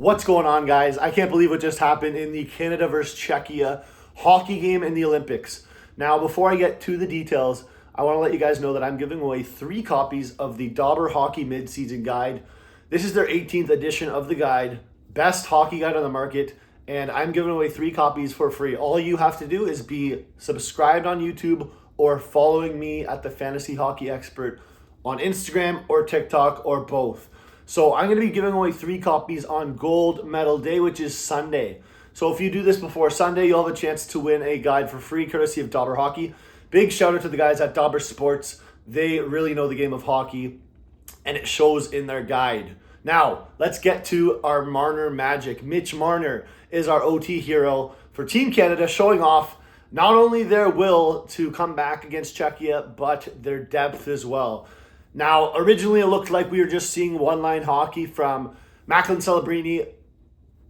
What's going on, guys? I can't believe what just happened in the Canada versus Czechia hockey game in the Olympics. Now, before I get to the details, I want to let you guys know that I'm giving away 3 copies of the Dobber Hockey Mid-Season Guide. This is their 18th edition of the guide, best hockey guide on the market, and I'm giving away 3 copies for free. All you have to do is be subscribed on YouTube or following me at the Fantasy Hockey Expert on Instagram or TikTok or both. So I'm going to be giving away 3 copies on Gold Medal Day, which is Sunday. So if you do this before Sunday, you'll have a chance to win a guide for free, courtesy of Dobber Hockey. Big shout out to the guys at Dobber Sports. They really know the game of hockey, and it shows in their guide. Now, let's get to our Marner Magic. Mitch Marner is our OT hero for Team Canada, showing off not only their will to come back against Czechia, but their depth as well. Now, originally it looked like we were just seeing one-line hockey from Macklin Celebrini,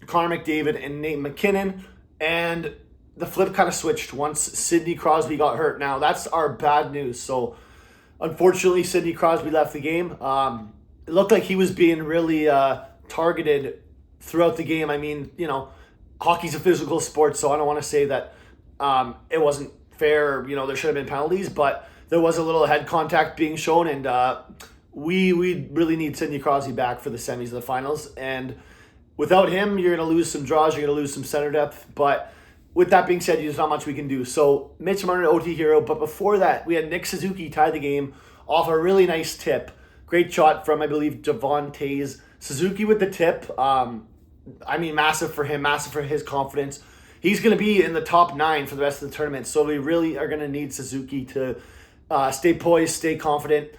Connor McDavid, and Nate McKinnon, and the flip kind of switched once Sidney Crosby got hurt. Now, that's our bad news. So, unfortunately, Sidney Crosby left the game. It looked like he was being really targeted throughout the game. I mean, you know, hockey's a physical sport, so I don't want to say that it wasn't fair. You know, there should have been penalties, but there was a little head contact being shown, and we really need Sidney Crosby back for the semis of the finals. And without him, you're going to lose some draws, you're going to lose some center depth. But with that being said, there's not much we can do. So Mitch Marner, OT hero. But before that, we had Nick Suzuki tie the game off a really nice tip. Great shot from, I believe, Devon Tays. Suzuki with the tip. I mean, massive for him, massive for his confidence. He's going to be in the top 9 for the rest of the tournament. So we really are going to need Suzuki to stay poised, stay confident.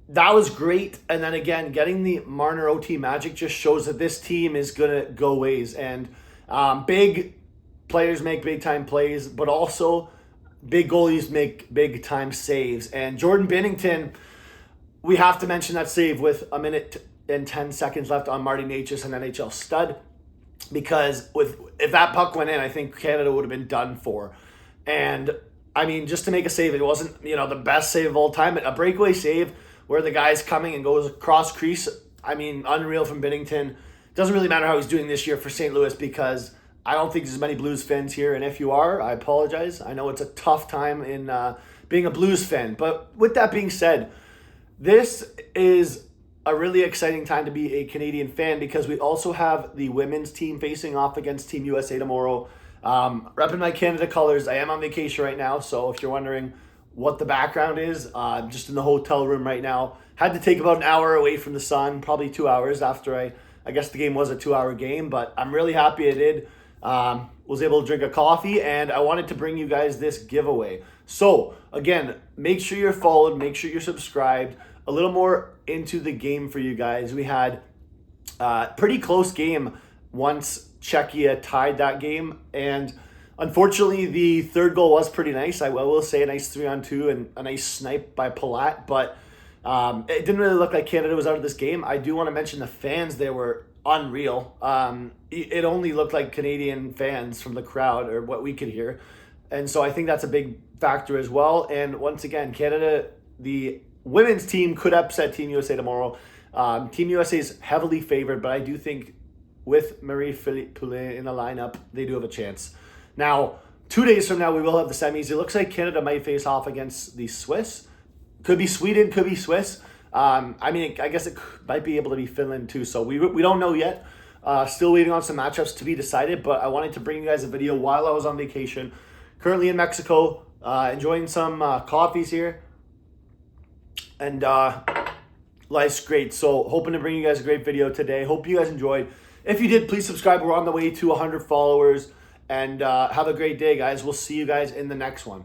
That was great. And then again, getting the Marner OT magic just shows that this team is going to go ways. And big players make big-time plays, but also big goalies make big-time saves. And Jordan Binnington, we have to mention that save with 1 minute and 10 seconds left on Martin Necas, an NHL stud. Because if that puck went in, I think Canada would have been done for. And I mean, just to make a save, it wasn't, you know, the best save of all time. A breakaway save where the guy's coming and goes across crease, I mean, unreal from Binnington. Doesn't really matter how he's doing this year for St. Louis, because I don't think there's many Blues fans here. And if you are, I apologize. I know it's a tough time in being a Blues fan. But with that being said, this is a really exciting time to be a Canadian fan, because we also have the women's team facing off against Team USA tomorrow. Repping my Canada colors. I am on vacation right now, so if you're wondering what the background is, I'm just in the hotel room right now. Had to take about an hour away from the sun, probably 2 hours after I guess the game was a 2-hour game, but I'm really happy I did. Was able to drink a coffee, and I wanted to bring you guys this giveaway. So again, make sure you're followed, make sure you're subscribed. A little more into the game for you guys. We had a pretty close game once Czechia tied that game, and unfortunately the third goal was pretty nice. I will say a nice 3-on-2 and a nice snipe by Palat, but it didn't really look like Canada was out of this game. I do want to mention the fans. They were unreal. It only looked like Canadian fans from the crowd, or what we could hear, and so I think that's a big factor as well. And once again, Canada, the women's team could upset Team USA tomorrow. Team USA is heavily favored, but I do think with Marie-Philippe Poulin in the lineup, they do have a chance. Now, 2 days from now, we will have the semis. It looks like Canada might face off against the Swiss. Could be Sweden, could be Swiss. I mean, I guess it might be able to be Finland too. So we don't know yet. Still waiting on some matchups to be decided, but I wanted to bring you guys a video while I was on vacation. Currently in Mexico, enjoying some coffees here. And life's great. So hoping to bring you guys a great video today. Hope you guys enjoyed. If you did, please subscribe. We're on the way to 100 followers. And have a great day, guys. We'll see you guys in the next one.